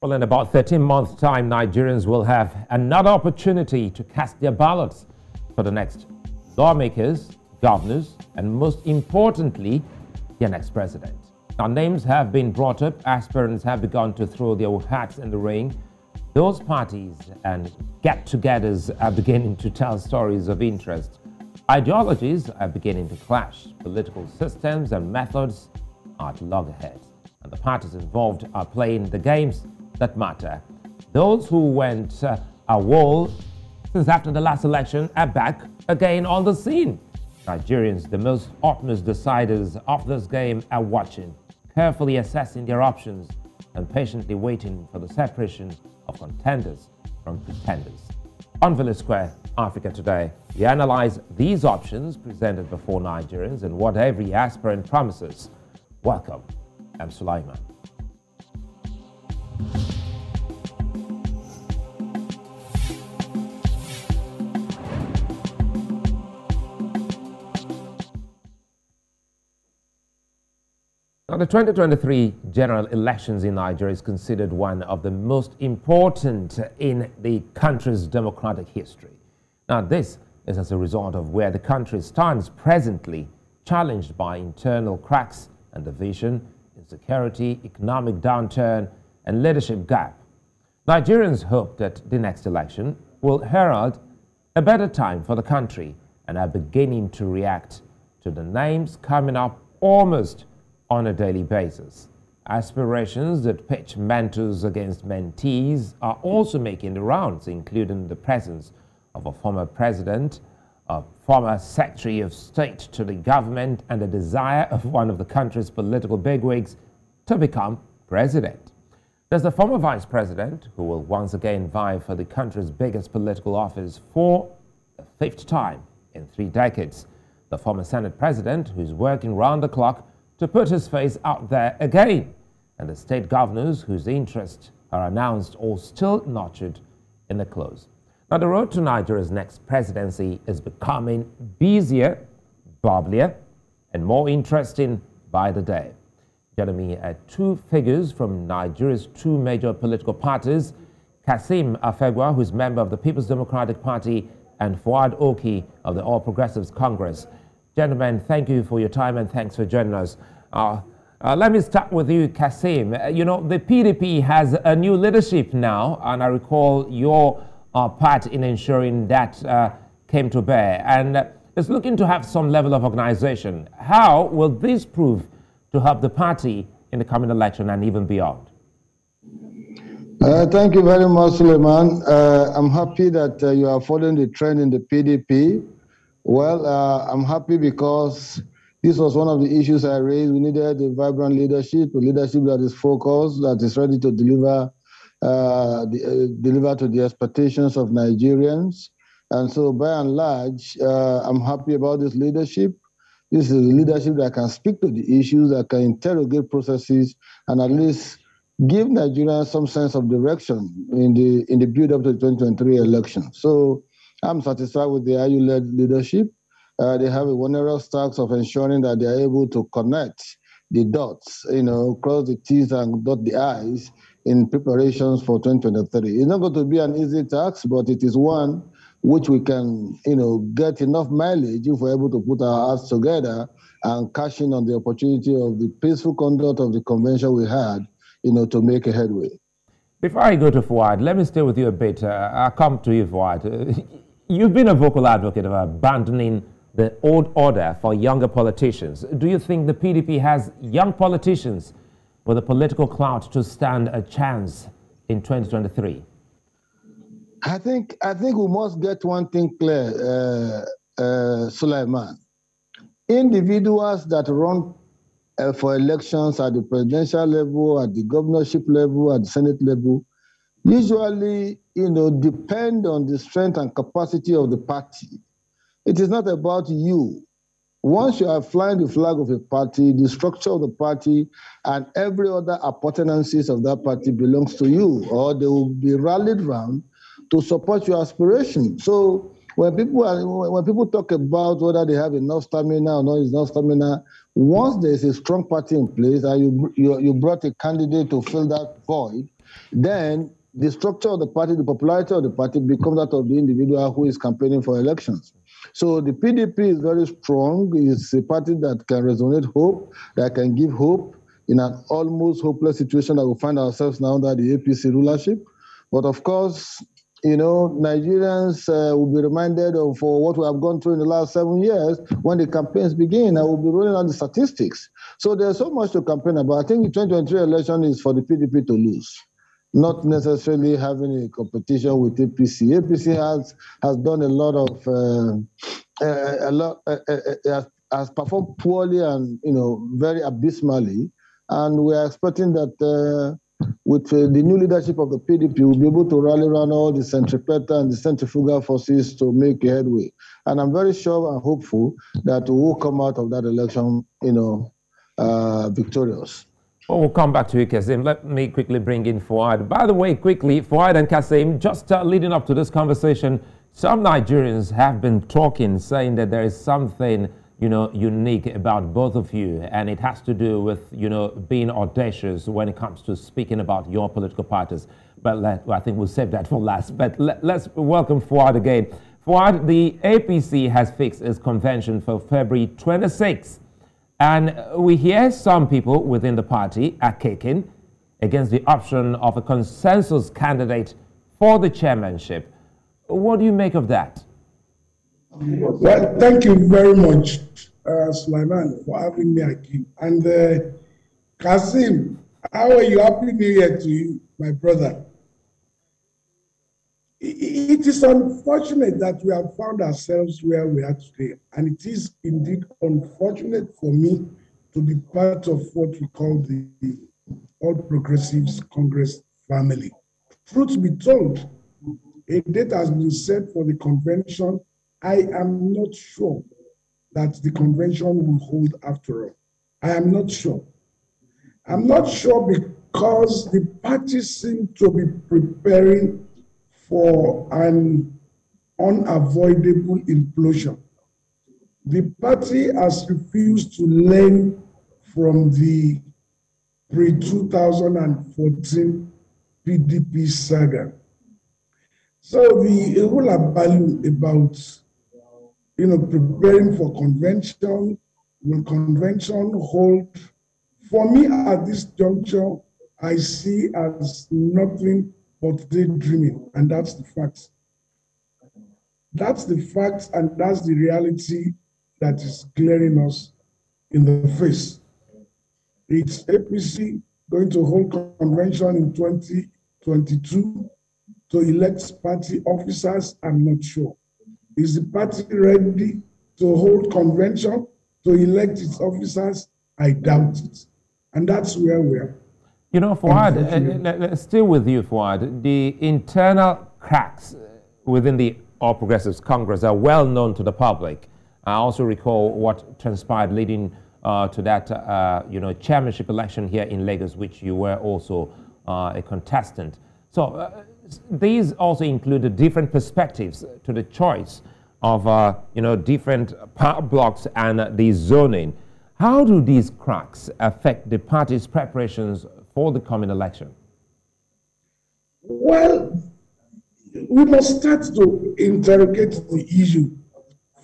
Well, in about 13 months' time, Nigerians will have another opportunity to cast their ballots for the next lawmakers, governors, and most importantly, their next president. Now, names have been brought up. Aspirants have begun to throw their hats in the ring. Those parties and get-togethers are beginning to tell stories of interest. Ideologies are beginning to clash. Political systems and methods are at loggerheads. And the parties involved are playing the games that matter. Those who went AWOL since after the last election are back again on the scene. Nigerians, the most utmost deciders of this game, are watching, carefully assessing their options and patiently waiting for the separation of contenders from pretenders. On Village Square, Africa Today, we analyze these options presented before Nigerians and what every aspirant promises. Welcome, I'm Sulaiman. Now, the 2023 general elections in Nigeria is considered one of the most important in the country's democratic history. Now, this is as a result of where the country stands presently, challenged by internal cracks and division, insecurity, economic downturn, and leadership gap. Nigerians hope that the next election will herald a better time for the country and are beginning to react to the names coming up almost on a daily basis. Aspirations that pitch mentors against mentees are also making the rounds, including the presence of a former president, a former secretary of state to the government, and the desire of one of the country's political bigwigs to become president. There's the former vice president, who will once again vie for the country's biggest political office for the fifth time in 3 decades. The former Senate president, who's working round the clock to put his face out there again, and the state governors whose interests are announced or still nurtured in the close. Now, the road to Nigeria's next presidency is becoming busier, bubblier, and more interesting by the day. Joining me are 2 figures from Nigeria's 2 major political parties, Kassim Afegbua, who's member of the People's Democratic Party, and Fouad Oki of the All Progressives Congress. Gentlemen, thank you for your time and thanks for joining us. Let me start with you, Kassim. You know, the PDP has a new leadership now, and I recall your part in ensuring that came to bear, and it's looking to have some level of organization. How will this prove to help the party in the coming election and even beyond? Thank you very much, Suleiman. I'm happy that you are following the trend in the PDP. Well, I'm happy because this was one of the issues I raised. We needed a vibrant leadership, a leadership that is focused, that is ready to deliver to the expectations of Nigerians. And so, by and large, I'm happy about this leadership. This is a leadership that can speak to the issues, that can interrogate processes, and at least give Nigerians some sense of direction in the build-up to the 2023 election. So, I'm satisfied with the IU-led leadership. They have a wondrous task of ensuring that they are able to connect the dots, cross the T's and dot the I's in preparations for 2023. It's not going to be an easy task, but it is one which we can, get enough mileage if we're able to put our hearts together and cash in on the opportunity of the peaceful conduct of the convention we had, to make a headway. Before I go to Fouad, let me stay with you a bit. I'll come to you, Fouad. You've been a vocal advocate of abandoning the old order for younger politicians. Do you think the PDP has young politicians with the political clout to stand a chance in 2023? I think we must get one thing clear, Sulaiman. Individuals that run for elections at the presidential level, at the governorship level, at the Senate level, usually, depend on the strength and capacity of the party. It is not about you. Once you are flying the flag of a party, the structure of the party and every other appurtenances of that party belongs to you, or they will be rallied around to support your aspiration. So when people talk about whether they have enough stamina or not enough stamina, once there is a strong party in place and you brought a candidate to fill that void, then the structure of the party, the popularity of the party becomes that of the individual who is campaigning for elections. So the PDP is very strong. It's a party that can resonate hope, that can give hope in an almost hopeless situation that we find ourselves now under the APC rulership. But of course, you know, Nigerians will be reminded of what we have gone through in the last 7 years when the campaigns begin, and we'll be rolling out the statistics. So there's so much to campaign about. I think the 2023 election is for the PDP to lose, not necessarily having a competition with APC. APC has done a lot of, has performed poorly and, you know, very abysmally. And we are expecting that with the new leadership of the PDP, we'll be able to rally around all the centripetal and the centrifugal forces to make a headway. And I'm very sure and hopeful that we will come out of that election, you know, victorious. Well, we'll come back to you, Kassim. Let me quickly bring in Fouad. By the way, quickly, Fouad and Kassim, just leading up to this conversation, some Nigerians have been talking, saying that there is something, you know, unique about both of you, and it has to do with, you know, being audacious when it comes to speaking about your political parties. But I think we'll save that for last. But let's welcome Fouad again. Fouad, the APC has fixed its convention for February 26th. And we hear some people within the party are kicking against the option of a consensus candidate for the chairmanship. What do you make of that? Well, thank you very much, Sulaiman, for having me again. And Kassim, how are you? Happy New Year to you, my brother. It is unfortunate that we have found ourselves where we are today, and it is indeed unfortunate for me to be part of what we call the All Progressives Congress family. Truth be told, a date has been set for the convention. I am not sure that the convention will hold after all. I am not sure. I'm not sure because the parties seem to be preparing for an unavoidable implosion. The party has refused to learn from the pre-2014 PDP saga. So the whole about, you know, preparing for convention, will convention hold? For me at this juncture, I see as nothing but daydreaming, and that's the fact. That's the fact, and that's the reality that is glaring us in the face. It's APC going to hold convention in 2022 to elect party officers? I'm not sure. Is the party ready to hold convention to elect its officers? I doubt it. And that's where we are. You know, Fouad, still with you, Fouad, the internal cracks within the All Progressives Congress are well known to the public. I also recall what transpired leading to that, you know, chairmanship election here in Lagos, which you were also a contestant. So these also include different perspectives to the choice of, you know, different power blocks and the zoning. How do these cracks affect the party's preparations for the coming election? Well, we must start to interrogate the issue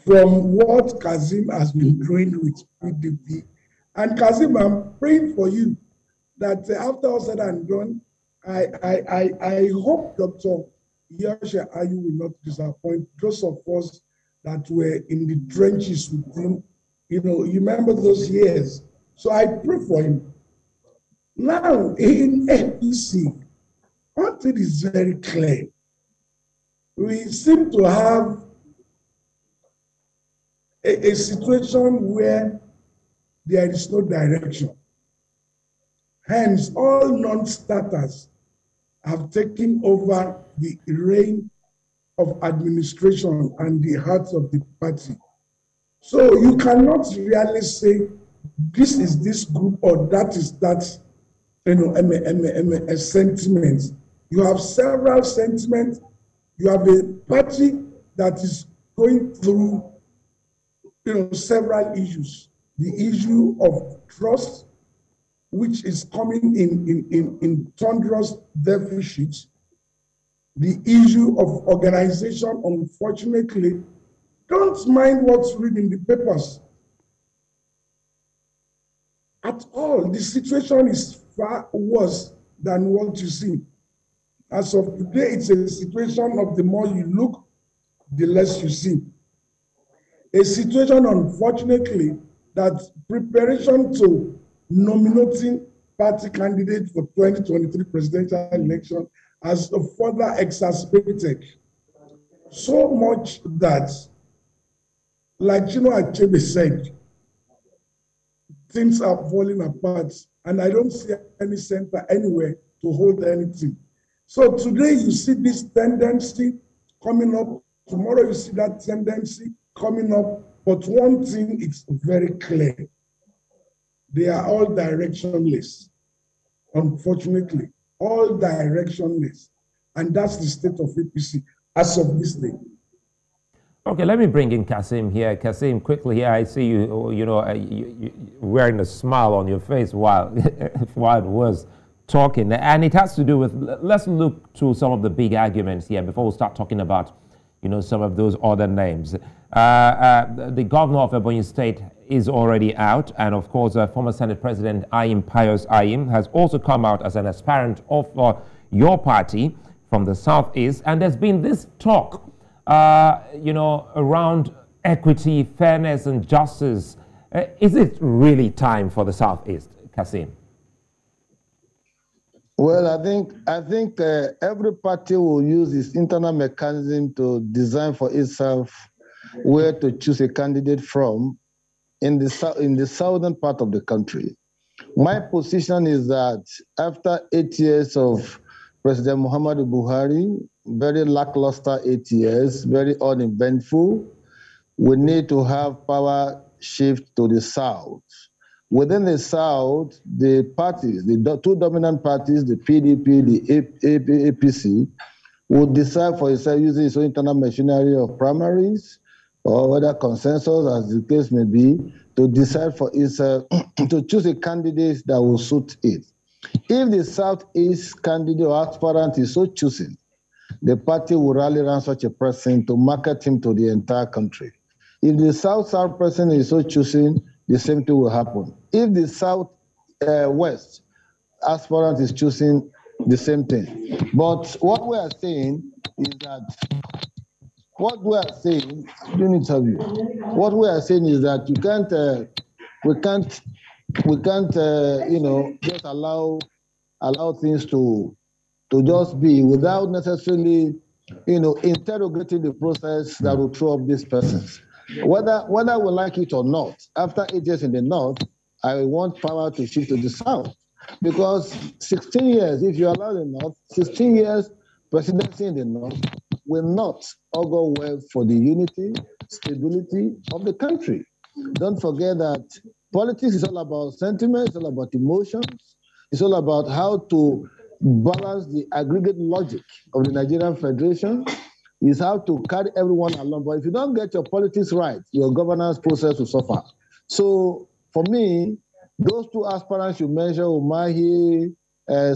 from what Kassim has been doing with PDP. And Kassim, I'm praying for you that after all said and done, I hope Dr. Yosha Ayu will not disappoint those of us that were in the trenches with him. You know, you remember those years. So I pray for him. Now, in APC, one thing is very clear. We seem to have a situation where there is no direction. Hence, all non-starters have taken over the reign of administration and the heart of the party. So you cannot really say this is this group or that is that, you know, a sentiment. You have several sentiments. You have a party that is going through, several issues. The issue of trust, which is coming in thunderous deficits. The issue of organization, unfortunately, don't mind what's read in the papers at all. The situation is far worse than what you see. As of today, it's a situation of the more you look, the less you see. A situation, unfortunately, that preparation to nominating party candidates for 2023 presidential election has further exacerbated so much that, like Achebe said, things are falling apart, and I don't see any center anywhere to hold anything. So today you see this tendency coming up, tomorrow you see that tendency coming up, but one thing is very clear. They are all directionless, unfortunately, all directionless. And that's the state of APC as of this day. Okay, let me bring in Kassim here. Kassim, quickly here, I see you, wearing a smile on your face while Fouad was talking. And it has to do with, let's look to some of the big arguments here before we start talking about, some of those other names. The governor of Ebonyi State is already out. And of course, former Senate President Pius Ayim has also come out as an aspirant of your party from the Southeast. And there's been this talk around equity, fairness, and justice. Is it really time for the Southeast, Kassim? Well, I think every party will use its internal mechanism to design for itself where to choose a candidate from in the southern part of the country. My position is that after 8 years of President Muhammadu Buhari, very lackluster 8 years, very uneventful, we need to have power shift to the south. Within the south, the parties, the two dominant parties, the PDP, the APC, will decide for itself using its own internal machinery of primaries or other consensus, as the case may be, to decide for itself to choose a candidate that will suit it. If the Southeast candidate or aspirant is so choosing, the party will rally around such a person to market him to the entire country. If the South-South person is so choosing, the same thing will happen. If the South-West aspirant is choosing, the same thing. But what we are saying is that, what we are saying is that we can't, just allow things to just be without necessarily, interrogating the process that will throw up these persons. Whether we like it or not, after 8 years in the north, I want power to shift to the south. Because 16 years, if you allow the north, 16 years presidency in the north will not augur well for the unity, stability of the country. Don't forget that politics is all about sentiment, it's all about emotions, it's all about how to balance the aggregate logic of the Nigerian Federation, is how to carry everyone along. But if you don't get your politics right, your governance process will suffer. So for me, those two aspirants you mentioned, Umahi,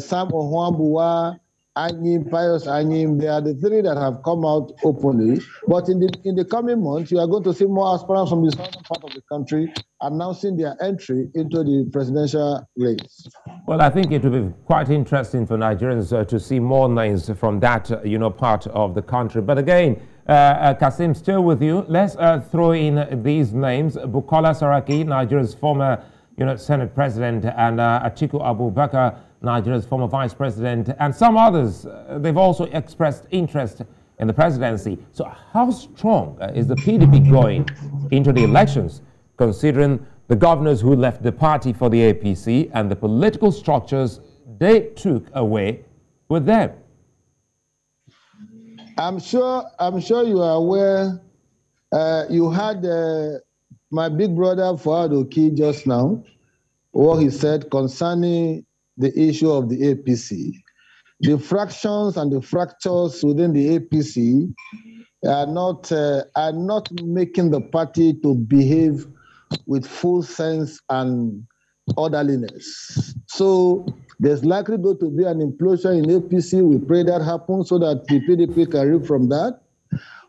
Sam Ohuambua, Anyim, Pius Anyim, they are the three that have come out openly. But in the coming months, you are going to see more aspirants from the southern part of the country announcing their entry into the presidential race. Well, I think it will be quite interesting for Nigerians to see more names from that, part of the country. But again, Kassim, still with you. Let's throw in these names: Bukola Saraki, Nigeria's former, Senate President, and Atiku Abubakar, Nigeria's former Vice President, and some others. They've also expressed interest in the presidency. So, how strong is the PDP going into the elections, considering the governors who left the party for the APC and the political structures they took away with them? I'm sure you are aware. You had my big brother Fouad Oki just now, what he said concerning the issue of the APC. The fractions and the fractures within the APC are not making the party to behave with full sense and orderliness. So there's likely going to be an implosion in APC. We pray that happens so that the PDP can reap from that.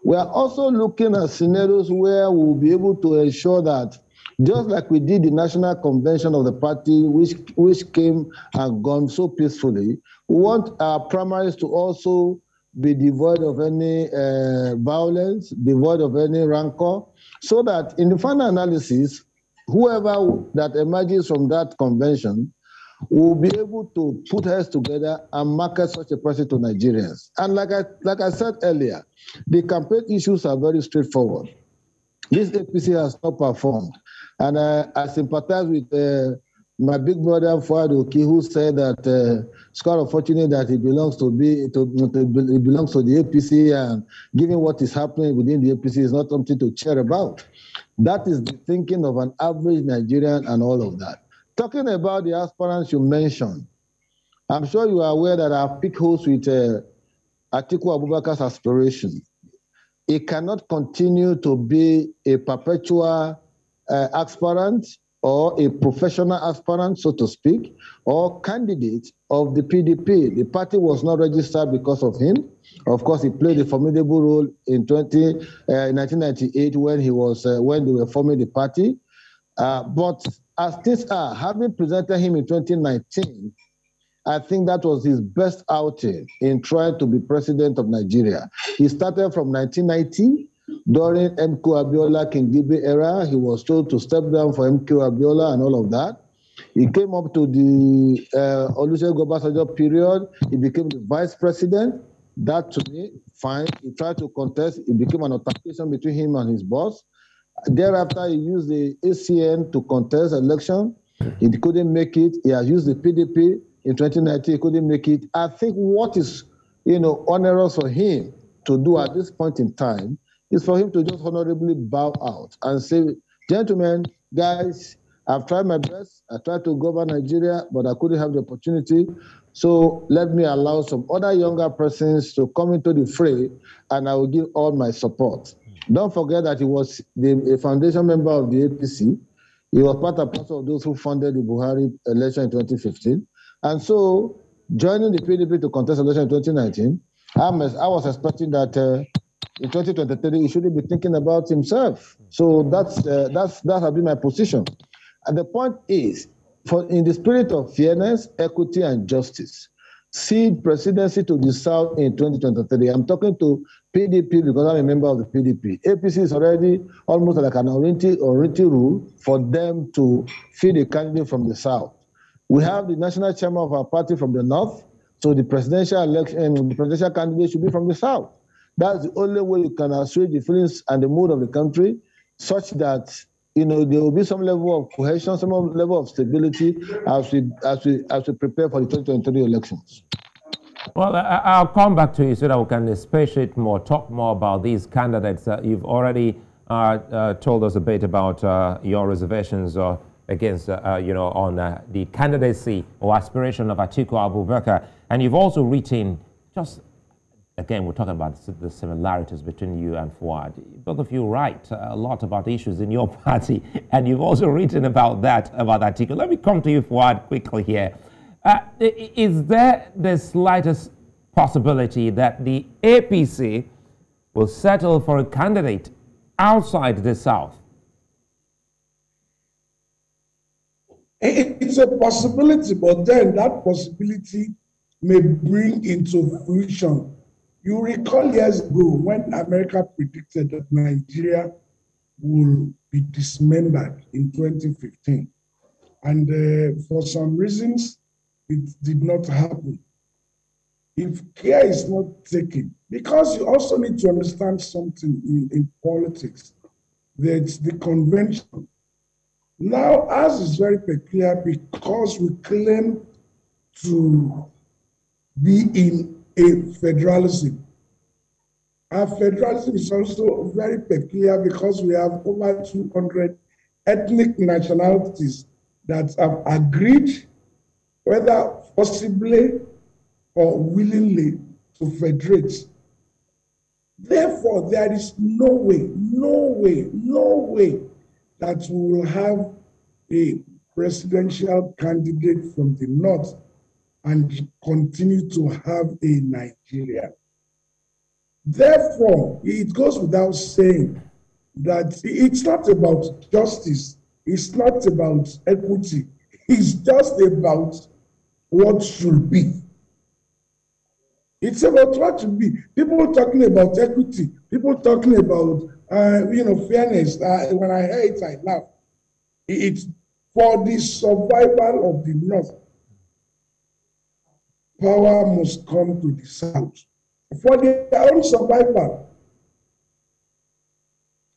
We are also looking at scenarios where we'll be able to ensure that, just like we did the national convention of the party, which came and gone so peacefully, we want our primaries to also be devoid of any violence, devoid of any rancor, so that in the final analysis, whoever that emerges from that convention will be able to put heads together and market such a person to Nigerians. And like I said earlier, the campaign issues are very straightforward. This APC has not performed. And I sympathize with my big brother, Fouad Oki, who said that it's quite unfortunate that he belongs to the APC, and given what is happening within the APC is not something to cheer about. That is the thinking of an average Nigerian and all of that. Talking about the aspirants you mentioned, I'm sure you are aware that I've picked holes with Atiku Abubakar's aspiration. It cannot continue to be a perpetual aspirant or a professional aspirant, so to speak, or candidate of the PDP. The party was not registered because of him. Of course, he played a formidable role in 1998 when they were forming the party. But as things are, having presented him in 2019, I think that was his best outing in trying to be president of Nigeria. He started from 1990. During MK Abiola Kingibe era, he was told to step down for MK Abiola and all of that. He came up to the Olusegun Obasanjo period. He became the vice president. That, to me, fine. He tried to contest. It became an altercation between him and his boss. Thereafter, he used the ACN to contest election. He couldn't make it. He has used the PDP in 2019. He couldn't make it. I think what is, onerous for him to do at this point in time is for him to just honorably bow out and say, gentlemen, guys, I've tried my best. I tried to govern Nigeria, but I couldn't have the opportunity. So let me allow some other younger persons to come into the fray, and I will give all my support. Don't forget that he was a foundation member of the APC. He was part and parcel of those who funded the Buhari election in 2015. And so, joining the PDP to contest election in 2019, I was expecting that in 2023, he shouldn't be thinking about himself. So that has been my position. And the point is, in the spirit of fairness, equity, and justice, cede presidency to the South in 2023. I'm talking to PDP because I'm a member of the PDP. APC is already almost like an oriented rule for them to feed a candidate from the South. We have the national chairman of our party from the North, so the presidential election, the presidential candidate should be from the South. That's the only way you can assuage the feelings and the mood of the country, such that there will be some level of cohesion, some level of stability as we prepare for the 2023 elections. Well, I'll come back to you so that we can expatiate more, talk more about these candidates. You've already told us a bit about your reservations against, on the candidacy or aspiration of Atiku Abubakar, and you've also written just. Again, we're talking about the similarities between you and Fouad. Both of you write a lot about issues in your party, and you've also written about about Atiku. Let me come to you, Fouad, quickly here. Is there the slightest possibility that the APC will settle for a candidate outside the South? It's a possibility, but then that possibility may bring into fruition. You recall years ago when America predicted that Nigeria will be dismembered in 2015. And for some reasons, it did not happen. If care is not taken, because you also need to understand something in politics, that's the convention. Now, ours is very peculiar because we claim to be in a federalism. Our federalism is also very peculiar because we have over 200 ethnic nationalities that have agreed, whether possibly or willingly, to federate. Therefore, there is no way that we will have a presidential candidate from the north and continue to have a Nigeria. Therefore, it goes without saying that it's not about justice, it's not about equity, it's just about what should be. It's about what should be. People talking about equity, people talking about fairness. When I hear it, I laugh. It's for the survival of the North. Power must come to the South for their own survival.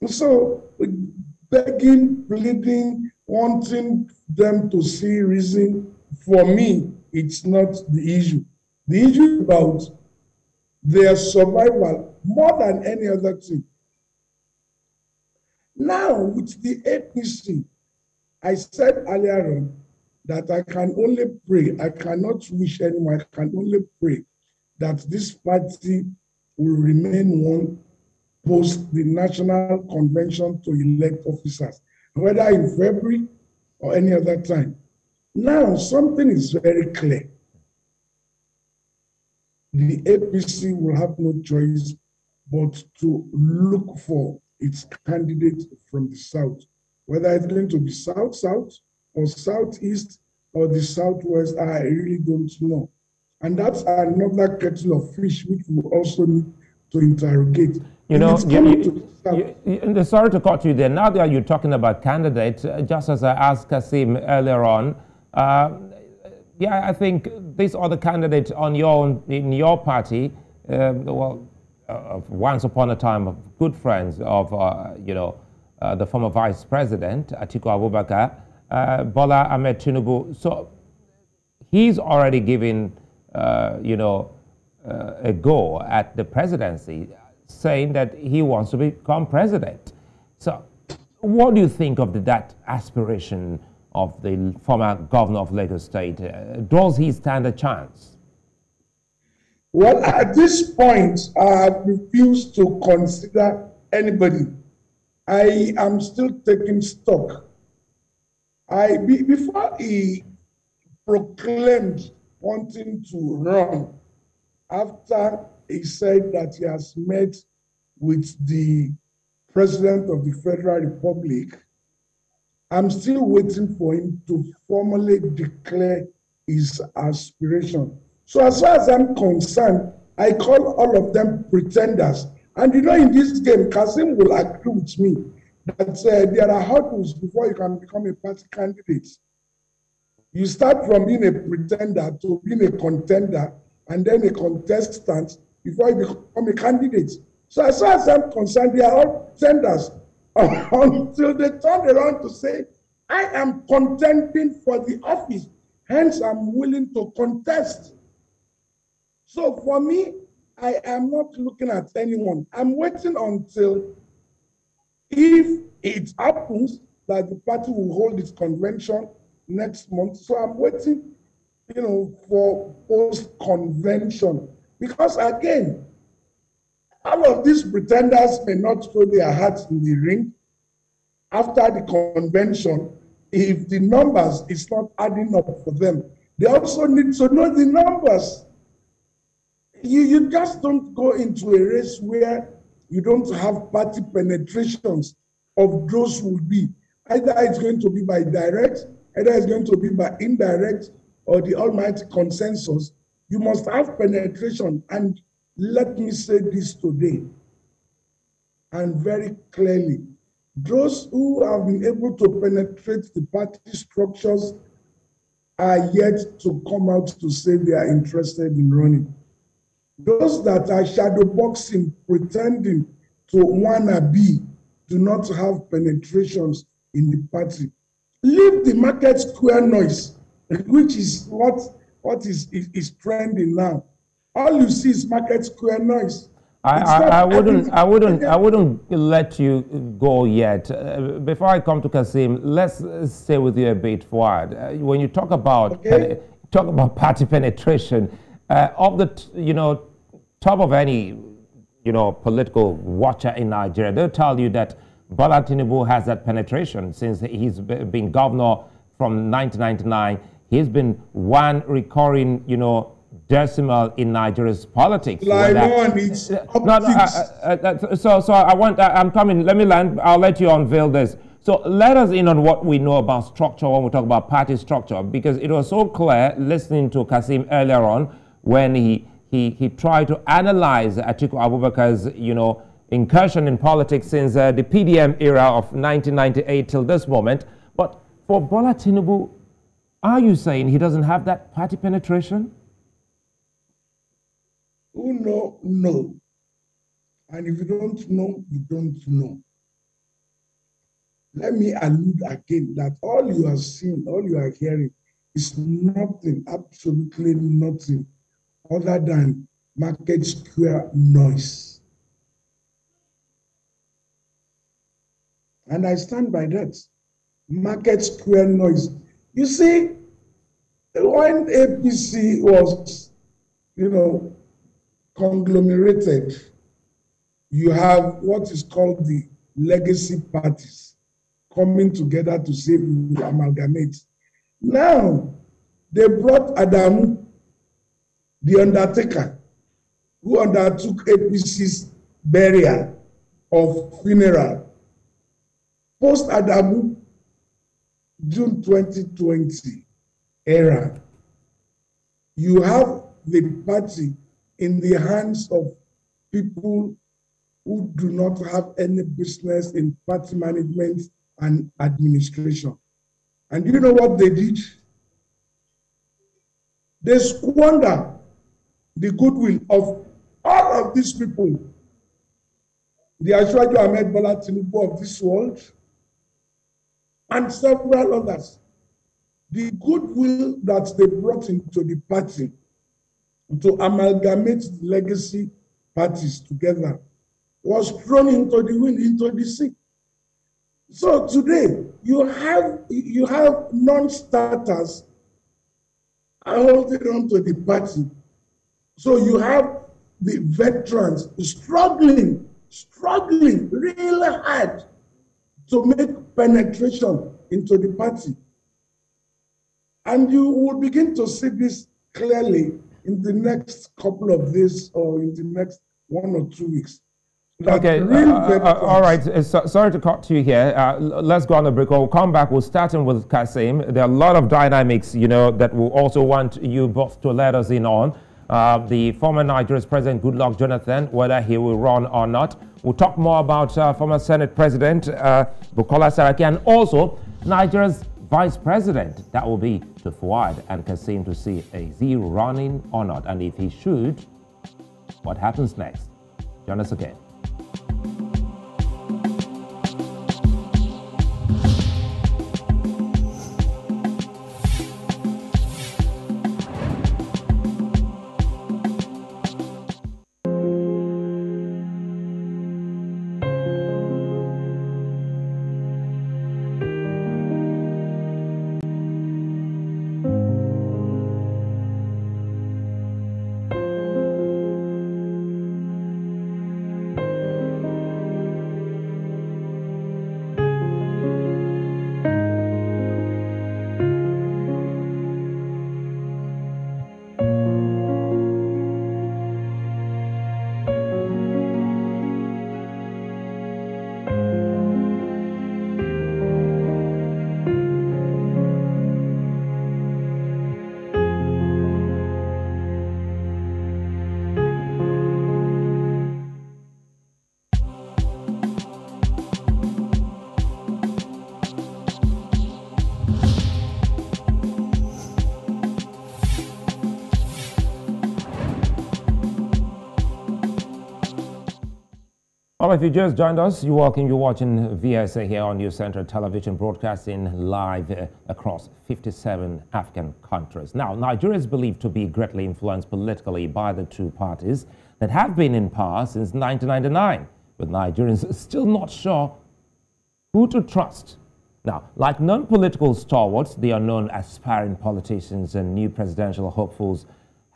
So, begging, pleading, wanting them to see reason, for me, it's not the issue. The issue is about their survival more than any other thing. Now, with the APC, I said earlier on that I can only pray, I cannot wish anyone, I can only pray that this party will remain one post the National Convention to elect officers, whether in February or any other time. Now, something is very clear. The APC will have no choice but to look for its candidate from the South, whether it's going to be South-South or Southeast or the Southwest, I really don't know. And that's another kettle of fish which we also need to interrogate. Sorry to cut you there. Now that you're talking about candidates, just as I asked Kassim earlier on, I think these are the candidates in your party, once upon a time, good friends of, the former Vice President, Atiku Abubakar, Bola Ahmed Tinubu. So he's already given, a go at the presidency, saying that he wants to become president. So what do you think of that aspiration of the former governor of Lagos State? Does he stand a chance? Well, at this point, I refuse to consider anybody. I am still taking stock. Before he proclaimed wanting to run, after he said that he has met with the President of the Federal Republic, I'm still waiting for him to formally declare his aspiration. So as far as I'm concerned, I call all of them pretenders. And in this game, Kassim will agree with me that there are hurdles before you can become a party candidate. You start from being a pretender to being a contender and then a contestant before you become a candidate. So as far as I'm concerned, they are all pretenders until they turn around to say, I am contending for the office, hence I'm willing to contest. So for me, I am not looking at anyone. I'm waiting until, if it happens that the party will hold its convention next month. So I'm waiting, for post-convention. Because again, all of these pretenders may not throw their hats in the ring after the convention if the numbers is not adding up for them. They also need to know the numbers. You just don't go into a race where you don't have party penetrations of those who will be. Either it's going to be by direct, either it's going to be by indirect, or the almighty consensus. You must have penetration. And let me say this today, and very clearly, those who have been able to penetrate the party structures are yet to come out to say they are interested in running. Those that are shadowboxing, pretending to wanna be, do not have penetrations in the party. Leave the market square noise, which is what is trending now. All you see is market square noise. I wouldn't let you go yet. Before I come to Kassim, let's stay with you a bit, Fouad. When you talk about party penetration, of the top of any political watcher in Nigeria, they'll tell you that Bola Tinubu has that penetration since he's been governor from 1999. He's been one recurring, decimal in Nigeria's politics. So I want, I'm coming, let me land, I'll let you unveil this. So let us in on what we know about structure when we talk about party structure, because it was so clear listening to Kassim earlier on when he tried to analyze Atiku Abubakar's, incursion in politics since the PDM era of 1998 till this moment. But for Bola Tinubu, are you saying he doesn't have that party penetration? No. And if you don't know, you don't know. Let me allude again that all you are seeing, all you are hearing is nothing, absolutely nothing other than market square noise. And I stand by that. Market square noise. You see, when APC was, conglomerated, you have what is called the legacy parties coming together to say we will amalgamate. Now, they brought Adamu, the undertaker, who undertook APC's burial of funeral. Post Adamu, June 2020 era, you have the party in the hands of people who do not have any business in party management and administration. And you know what they did? They squandered the goodwill of all of these people. The Ashwaju Ahmed Bola Tinubu of this world, and several others. The goodwill that they brought into the party to amalgamate the legacy parties together was thrown into the wind, into the sea. So today, you have non-starters holding on to the party. So you have the veterans struggling really hard to make penetration into the party. And you will begin to see this clearly in the next couple of days or in the next 1 or 2 weeks. Okay, all right. Sorry to cut you here. Let's go on the break. We'll come back. We'll start with Kassim. There are a lot of dynamics, that we also want you both to let us in on. The former Nigeria's President, Goodluck Jonathan, whether he will run or not. We'll talk more about former Senate President, Bukola Saraki, and also Nigeria's Vice President. That will be to Fouad and Kassim to see is he running or not. And if he should, what happens next? Join us again. Well, if you just joined us, you're welcome. You're watching VSA here on News Central Television, broadcasting live across 57 African countries. Now, Nigeria is believed to be greatly influenced politically by the two parties that have been in power since 1999, with Nigerians still not sure who to trust. Now, like non-political stalwarts, the unknown aspiring politicians and new presidential hopefuls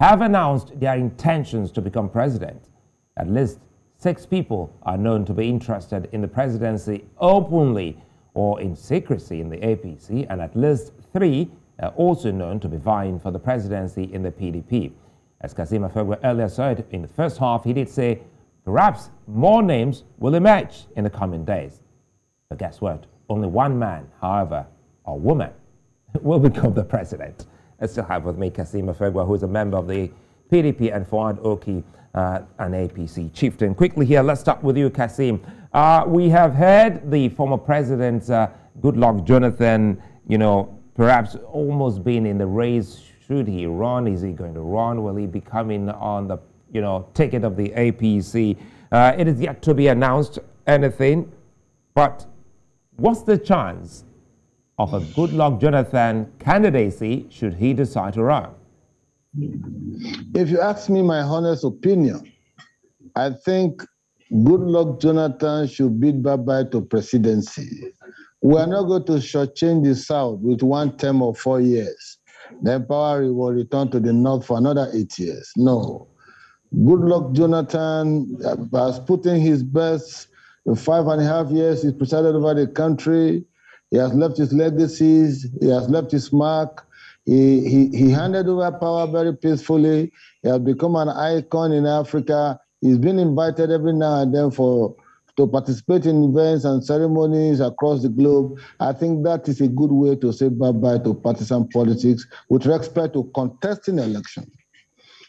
have announced their intentions to become president. At least 6 people are known to be interested in the presidency openly or in secrecy in the APC, and at least 3 are also known to be vying for the presidency in the PDP. As Kassim Afegbua earlier said, in the first half, he did say perhaps more names will emerge in the coming days. But guess what? Only one man, however, or woman, will become the president. I still have with me Kassim Afegbua, who is a member of the PDP, and Fouad Oki, an APC chieftain. Quickly here, let's start with you, Kassim. We have heard the former president, Goodluck Jonathan, perhaps almost being in the race. Should he run? Is he going to run? Will he be coming on the, ticket of the APC? It is yet to be announced anything, but what's the chance of a Goodluck Jonathan candidacy should he decide to run? If you ask me my honest opinion, I think Goodluck Jonathan should bid bye-bye to presidency. We are not going to shortchange the South with 1 term of 4 years. Then power will return to the North for another 8 years. No. Goodluck Jonathan has put in his best. In 5.5 years, he's presided over the country. He has left his legacies. He has left his mark. He handed over power very peacefully. He has become an icon in Africa. He's been invited every now and then to participate in events and ceremonies across the globe. I think that is a good way to say bye-bye to partisan politics with respect to contesting election.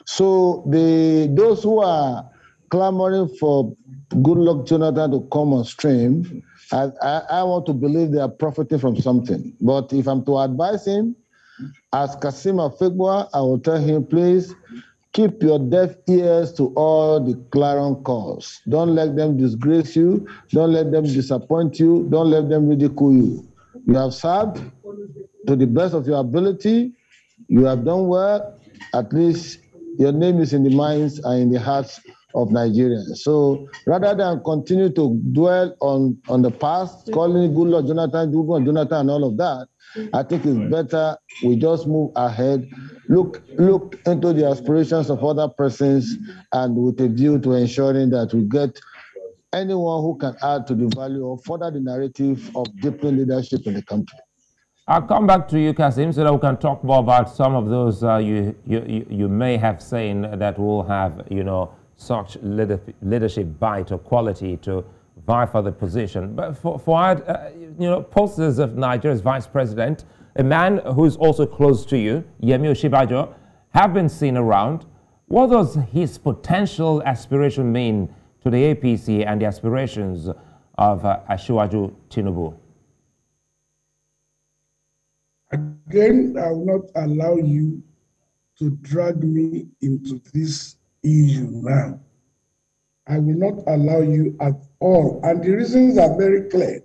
So those who are clamoring for Goodluck Jonathan to come on stream, I want to believe they are profiting from something. But if I'm to advise him, as Kassim Afegbua, I will tell him, please keep your deaf ears to all the clarion calls. Don't let them disgrace you. Don't let them disappoint you. Don't let them ridicule you. You have served to the best of your ability. You have done well. At least your name is in the minds and in the hearts of Nigerians. So rather than continue to dwell on the past, calling Goodluck Jonathan and all of that, I think it's better we just move ahead, look into the aspirations of other persons, and with a view to ensuring that we get anyone who can add to the value or further the narrative of deepening leadership in the country. I'll come back to you, Kassim, so that we can talk more about some of those you may have seen that will have, such leadership bite or quality to vie for the position. But for posters of Nigeria's vice president, a man who's also close to you, Yemi Osinbajo, have been seen around. What does his potential aspiration mean to the APC and the aspirations of Asiwaju Tinubu? Again, I will not allow you to drag me into this issue now. I will not allow you at all. And the reasons are very clear.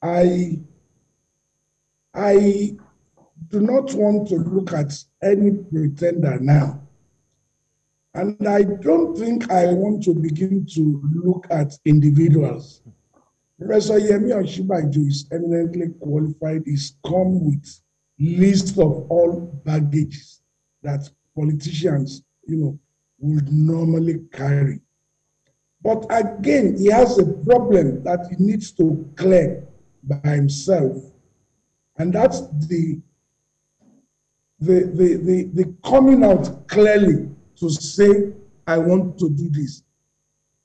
I do not want to look at any pretender now. And I don't think I want to begin to look at individuals. Professor Yemi Osinbajo is eminently qualified. He's come with list of all baggages that politicians, would normally carry. But again, he has a problem that he needs to clear by himself. And that's the coming out clearly to say, I want to do this.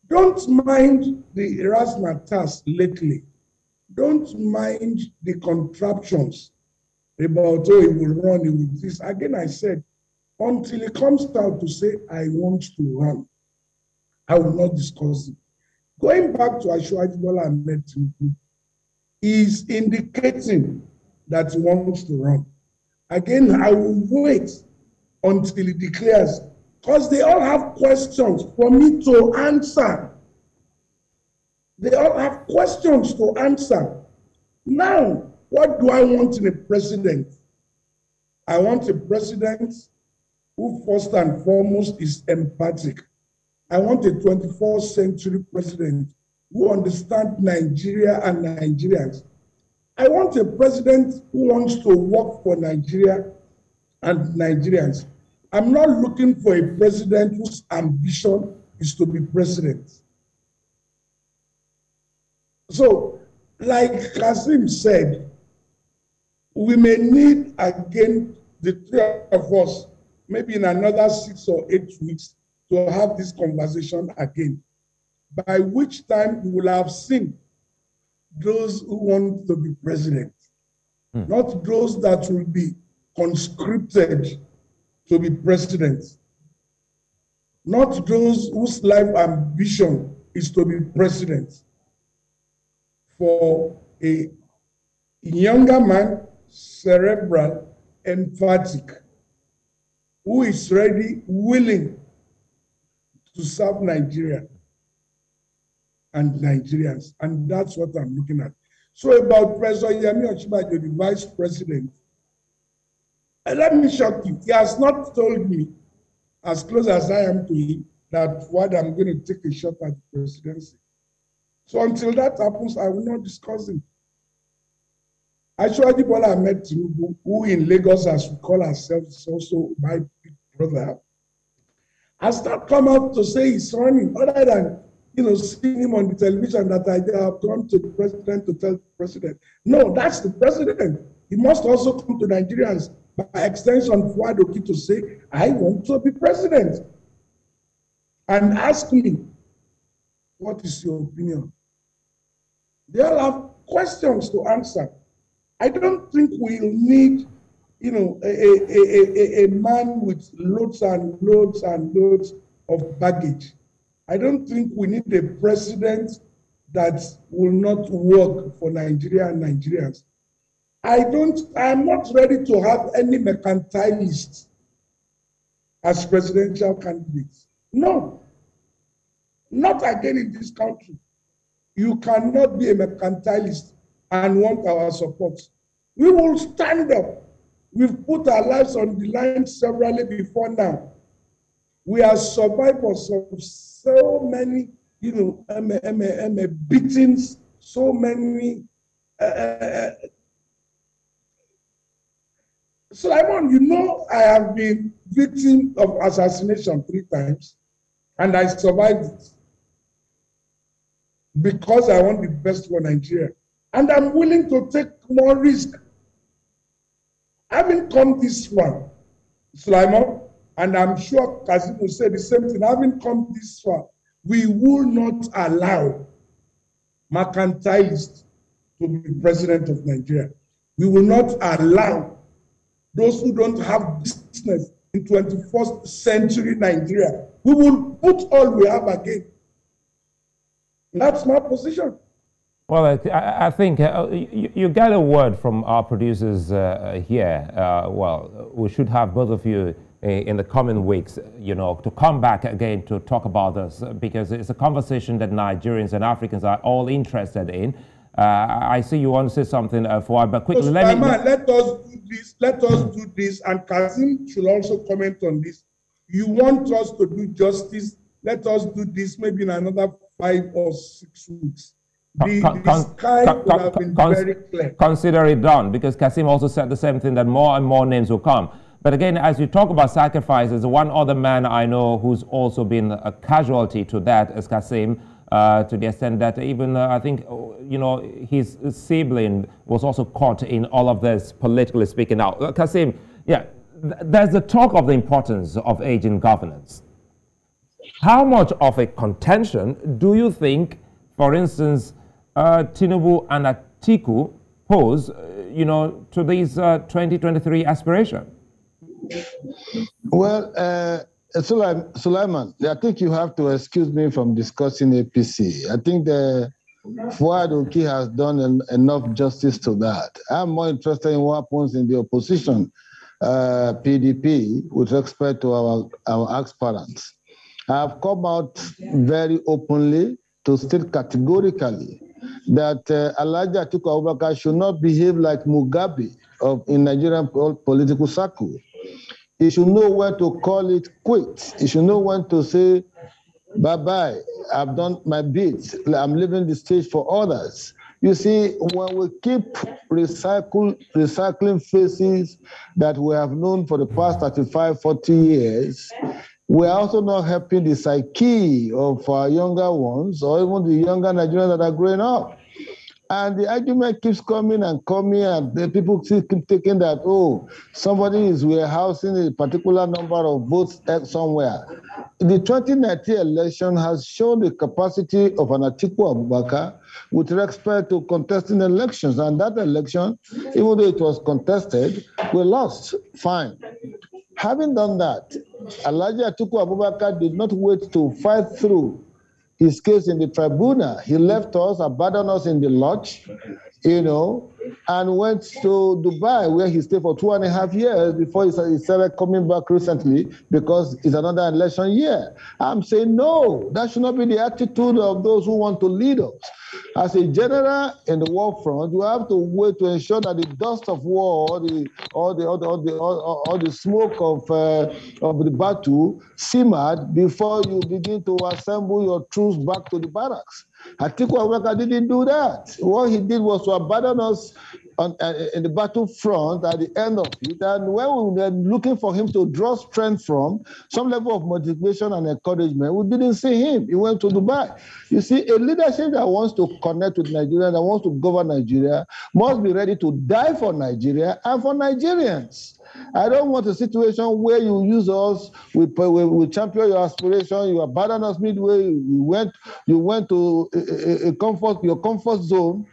Don't mind the razzmatazz lately. Don't mind the contraptions about, he will run, he will do this. Again, I said, until he comes out to say, I want to run, I will not discuss it. Going back to Asiwaju Bola Ahmed Tinubu, is indicating that he wants to run. Again, I will wait until he declares, because they all have questions for me to answer. They all have questions to answer. Now, what do I want in a president? I want a president who first and foremost is empathic. I want a 21st century president who understands Nigeria and Nigerians. I want a president who wants to work for Nigeria and Nigerians. I'm not looking for a president whose ambition is to be president. So, like Kassim said, we may need again, the three of us, maybe in another 6 or 8 weeks, to have this conversation again, by which time we will have seen those who want to be president, not those that will be conscripted to be president, not those whose life ambition is to be president. For a younger man, cerebral, emphatic, who is ready, willing to serve Nigeria and Nigerians. And that's what I'm looking at. So about President Yemi Osinbajo, the vice president, let me shock you. He has not told me, as close as I am to him, that what I'm going to take a shot at the presidency. So until that happens, I will not discuss him. Actually, Bola Ahmed Tinubu, who in Lagos, as we call ourselves, is also my big brother, has not come out to say he's running, other than seeing him on the television that I have come to the president to tell the president. No, that's the president. He must also come to Nigerians, by extension, Fouad Oki, to say, I want to be president. And ask me, what is your opinion? They all have questions to answer. I don't think we'll need, a man with loads and loads and loads of baggage. I don't think we need a president that will not work for Nigeria and Nigerians. I'm not ready to have any mercantilists as presidential candidates. No, not again in this country. You cannot be a mercantilist and want our support. We will stand up. We've put our lives on the line severally before now. We are survivors of so many, beatings, so many. Sulaiman, I have been victim of assassination 3 times, and I survived it because I want the best for Nigeria. And I'm willing to take more risk. Having come this far, Sulaiman, and I'm sure Kassim will say the same thing, having come this far, we will not allow mercantilists to be president of Nigeria. We will not allow those who don't have business in 21st century Nigeria. We will put all we have again. That's my position. Well, I think you got a word from our producers here. Well, we should have both of you in the coming weeks, to come back again to talk about this, because it's a conversation that Nigerians and Africans are all interested in. I see you want to say something, Fouad, but quickly, let us do this, and Kassim should also comment on this. You want us to do justice, let us do this maybe in another 5 or 6 weeks. The sky would have been very clear. Consider it done, because Kassim also said the same thing, that more and more names will come. But again, as you talk about sacrifices, one other man I know who's also been a casualty to that is Kassim, to the extent that even, I think, his sibling was also caught in all of this, politically speaking. Now, Kassim, yeah, there's the talk of the importance of age in governance. How much of a contention do you think, for instance, Tinubu and Atiku pose, to these 2023 aspirations? Well, Sulaiman, I think you have to excuse me from discussing APC. I think Fouad Oki has done enough justice to that. I'm more interested in what happens in the opposition, PDP, with respect to our aspirants. I have come out very openly to state categorically that Alhaji Atiku Abubakar should not behave like Mugabe in Nigerian political circle. He should know when to call it quits. He should know when to say, bye-bye, I've done my bit. I'm leaving the stage for others. You see, when we keep recycling faces that we have known for the past 35, 40 years, we are also not helping the psyche of our younger ones, or even the younger Nigerians that are growing up. And the argument keeps coming, and the people keep taking that, oh, somebody is warehousing a particular number of votes somewhere. The 2019 election has shown the capacity of an Atiku Abubakar with respect to contesting elections. And that election, even though it was contested, we lost. Fine. Having done that, Alhaji Atiku Abubakar did not wait to fight through his case in the tribunal. He left us, abandoned us in the lodge, and went to Dubai, where he stayed for 2.5 years before he started coming back recently because it's another election year. I'm saying no, that should not be the attitude of those who want to lead us. As a general in the war front, you have to wait to ensure that the dust of war, or the smoke of the battle simmered before you begin to assemble your troops back to the barracks. Atiku Abubakar didn't do that. What he did was to abandon us in the battlefront at the end of it. And when we were looking for him to draw strength from, some level of motivation and encouragement, we didn't see him. He went to Dubai. You see, a leadership that wants to connect with Nigeria, that wants to govern Nigeria, must be ready to die for Nigeria and for Nigerians. I don't want a situation where you use us, we champion your aspiration, you abandon us midway, you went to your comfort zone.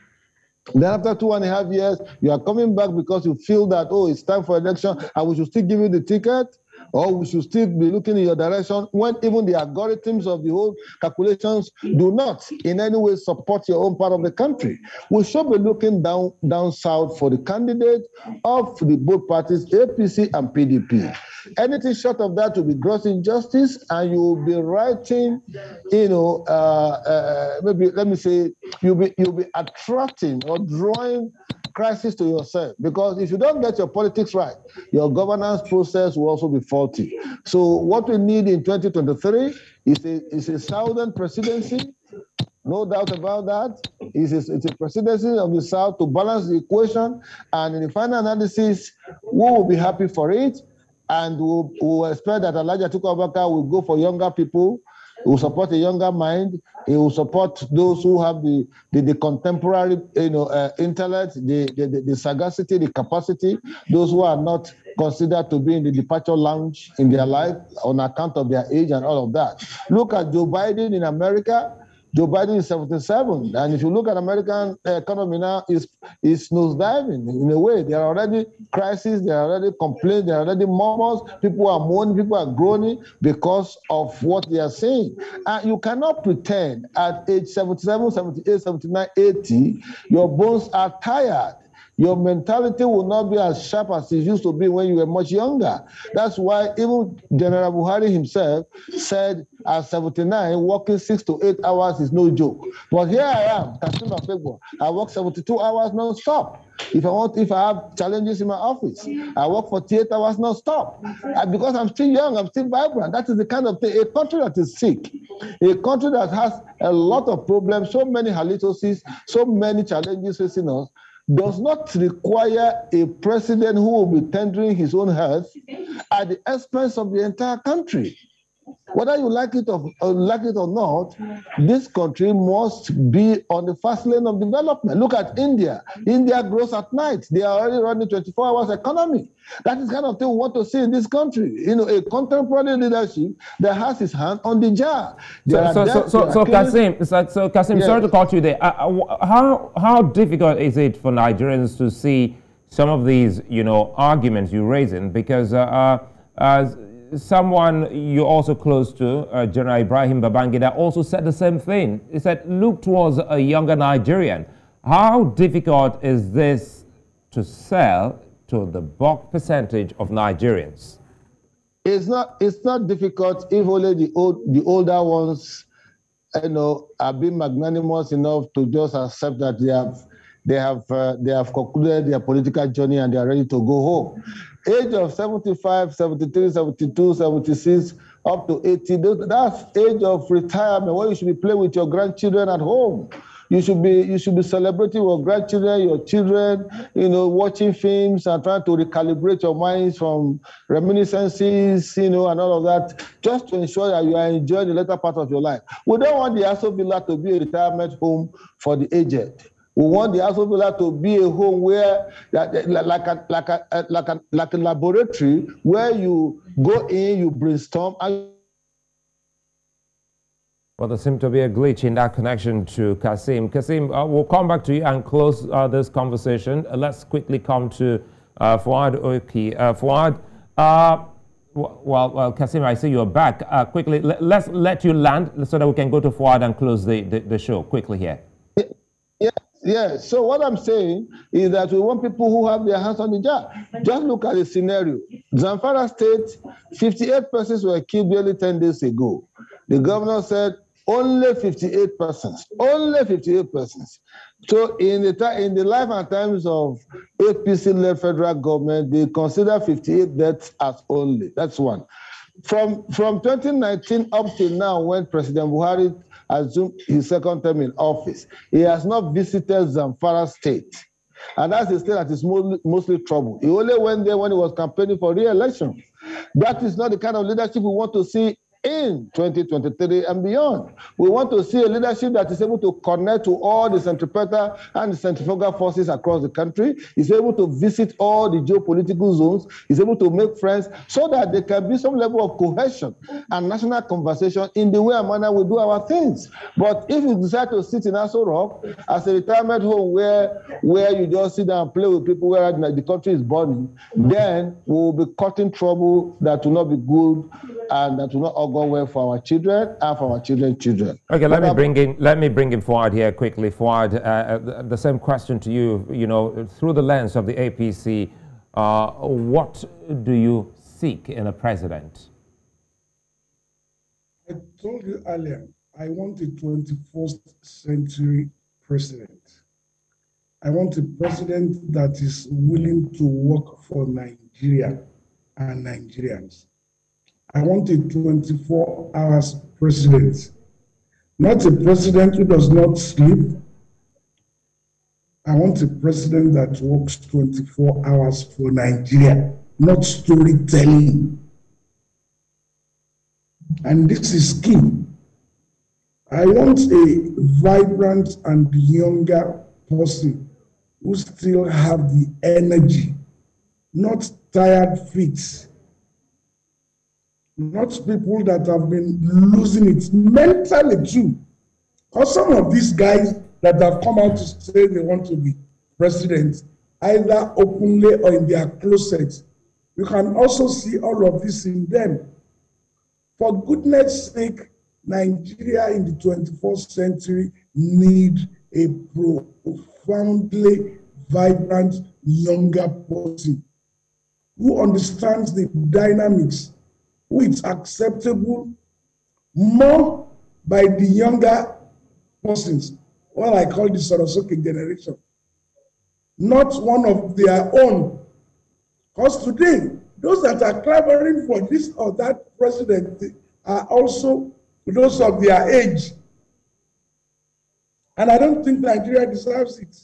Then after 2.5 years, you are coming back because you feel that, oh, it's time for election and we should still give you the ticket, or we should still be looking in your direction when even the algorithms of the whole calculations do not in any way support your own part of the country. We should be looking down south for the candidate of the both parties, APC and PDP. Anything short of that will be gross injustice, and you will be writing, maybe let me say, you'll be attracting or drawing crisis to yourself, because if you don't get your politics right, your governance process will also be faulty. So what we need in 2023 is a southern presidency, no doubt about that. It's a presidency of the South to balance the equation, and in the final analysis, we will be happy for it, and we'll expect that Alhaji Atiku Abubakar will go for younger people. He will support a younger mind. He will support those who have the contemporary, intellect, the sagacity, the capacity. Those who are not considered to be in the departure lounge in their life on account of their age and all of that. Look at Joe Biden in America. Joe Biden is 77, and if you look at American economy now, is nosediving in a way. There are already crises, there are already complaints, there are already murmurs. People are mourning, people are groaning because of what they are saying. And you cannot pretend at age 77, 78, 79, 80, your bones are tired. Your mentality will not be as sharp as it used to be when you were much younger. That's why even General Buhari himself said at 79, working 6 to 8 hours is no joke. But here I am, Kassim Afegbua. I work 72 hours non-stop. If I have challenges in my office, I work 48 hours non-stop. Because I'm still young, I'm still vibrant. That is the kind of thing. A country that is sick, a country that has a lot of problems, so many halitosis, so many challenges facing us, does not require a president who will be tendering his own health at the expense of the entire country. Whether you like it or not, this country must be on the fast lane of development. Look at India. India grows at night. They are already running 24 hours economy. That is the kind of thing we want to see in this country. A contemporary leadership that has his hand on the jar. Kassim, yes. Sorry to cut you there. How difficult is it for Nigerians to see some of these, arguments you're raising? Because someone you're also close to, General Ibrahim Babangida, also said the same thing. He said, look towards a younger Nigerian. How difficult is this to sell to the bulk percentage of Nigerians? It's not difficult if only the older ones, are being magnanimous enough to just accept that they have concluded their political journey and they are ready to go home. Age of 75, 73, 72, 76, up to 80, that's age of retirement where you should be playing with your grandchildren at home. You should be celebrating your grandchildren, your children, watching films and trying to recalibrate your minds from reminiscences, and all of that, just to ensure that you are enjoying the later part of your life. We don't want the Aso Villa to be a retirement home for the aged. We want the House of Villa to be a home where, like a laboratory, where you go in, you brainstorm. Well, there seemed to be a glitch in that connection to Kassim. Kassim, we'll come back to you and close this conversation. Let's quickly come to Fouad Oki. Fouad, well, Kassim, I see you're back. Quickly, let's let you land so that we can go to Fouad and close the show quickly here. Yeah, so what I'm saying is that we want people who have their hands on the jar. Just look at the scenario. Zamfara State, 58 persons were killed barely 10 days ago. The governor said only 58 persons. Only 58 persons. So in the life and times of APC-led federal government, they consider 58 deaths as only. That's one. From 2019 up to now, when President Buhari assumed his second term in office, he has not visited Zamfara State. And that's a state that is mostly troubled. He only went there when he was campaigning for re-election. That is not the kind of leadership we want to see in 2023 and beyond. We want to see a leadership that is able to connect to all the centripetal and the centrifugal forces across the country, is able to visit all the geopolitical zones, is able to make friends so that there can be some level of cohesion and national conversation in the way and manner we do our things. But if you decide to sit in Aso Rock as a retirement home where you just sit down and play with people where the country is burning, then we will be cutting trouble that will not be good and that will not go well for our children and for our children's children. Okay, let me bring in Fouad here quickly. Fouad, the same question to you. You know, through the lens of the APC, what do you seek in a president? I told you earlier, I want a 21st century president. I want a president that is willing to work for Nigeria and Nigerians. I want a 24 hours president, not a president who does not sleep. I want a president that works 24 hours for Nigeria, not storytelling. And this is key. I want a vibrant and younger person who still have the energy, not tired feet. Not people that have been losing it mentally too. Because some of these guys that have come out to say they want to be president, either openly or in their closet, you can also see all of this in them. For goodness sake, Nigeria in the 21st century needs a profoundly vibrant, younger person who understands the dynamics, who is acceptable more by the younger persons, what I call the Sorosoke generation, not one of their own. Because today, those that are clamoring for this or that president are also those of their age. And I don't think Nigeria deserves it.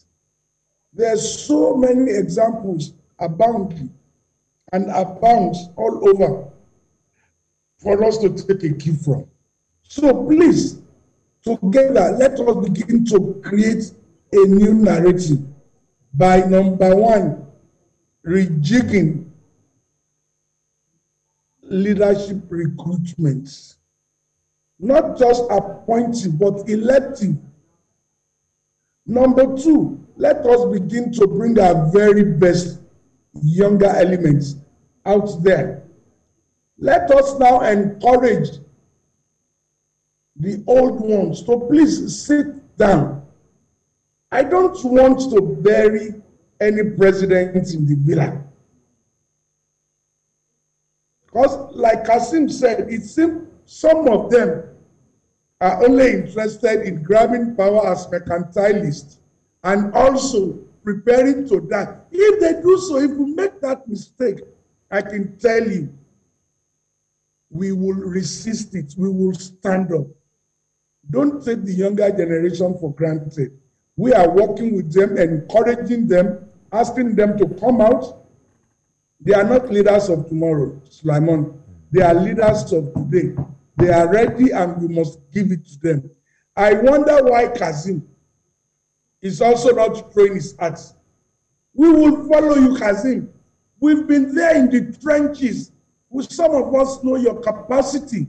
There are so many examples abounding and abound all over for us to take a cue from. So please, together, let us begin to create a new narrative by, number one, rejigging leadership recruitments. Not just appointing, but elective. Number two, let us begin to bring our very best younger elements out there. Let us now encourage the old ones to please sit down. I don't want to bury any president in the villa. Because like Kassim said, it seems some of them are only interested in grabbing power as mercantilists and also preparing to die. If they do so, if we make that mistake, I can tell you, we will resist it. We will stand up. Don't take the younger generation for granted. We are working with them, encouraging them, asking them to come out. They are not leaders of tomorrow, Sulaiman. They are leaders of today. They are ready and we must give it to them. I wonder why Kassim, is also not throwing his axe. We will follow you, Kassim. We've been there in the trenches. Some of us know your capacity.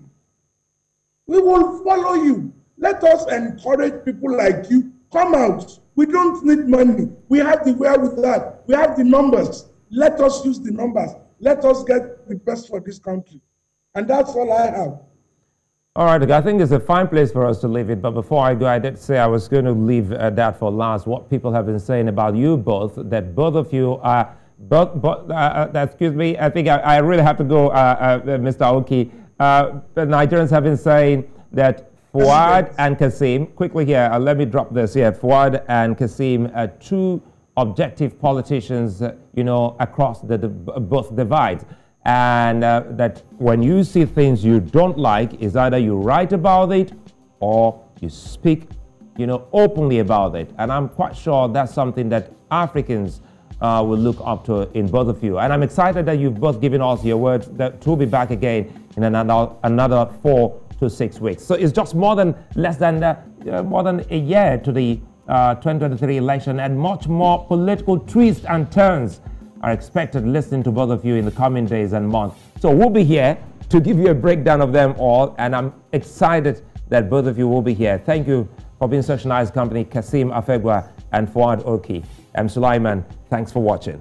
We will follow you. Let us encourage people like you. Come out. We don't need money. We have the wherewithal. We have the numbers. Let us use the numbers. Let us get the best for this country. And that's all I have. All right, I think it's a fine place for us to leave it. But before I go, I did say I was going to leave that for last. What people have been saying about you both, that both of you are, excuse me, I think I really have to go, Mr. Oki. The Nigerians have been saying that Fouad and Kassim, quickly here, let me drop this here. Fouad and Kassim are two objective politicians, you know, across both divides. And that when you see things you don't like, is either you write about it or you speak, you know, openly about it. And I'm quite sure that's something that Africans will look up to in both of you. And I'm excited that you've both given us your words that to be back again in another 4 to 6 weeks. So it's just more than a year to the 2023 election, and much more political twists and turns are expected listening to both of you in the coming days and months. So we'll be here to give you a breakdown of them all, and I'm excited that both of you will be here. Thank you for being such a nice company, Kassim, Afegbua, and Fouad Oki. I'm Sulaiman. Thanks for watching.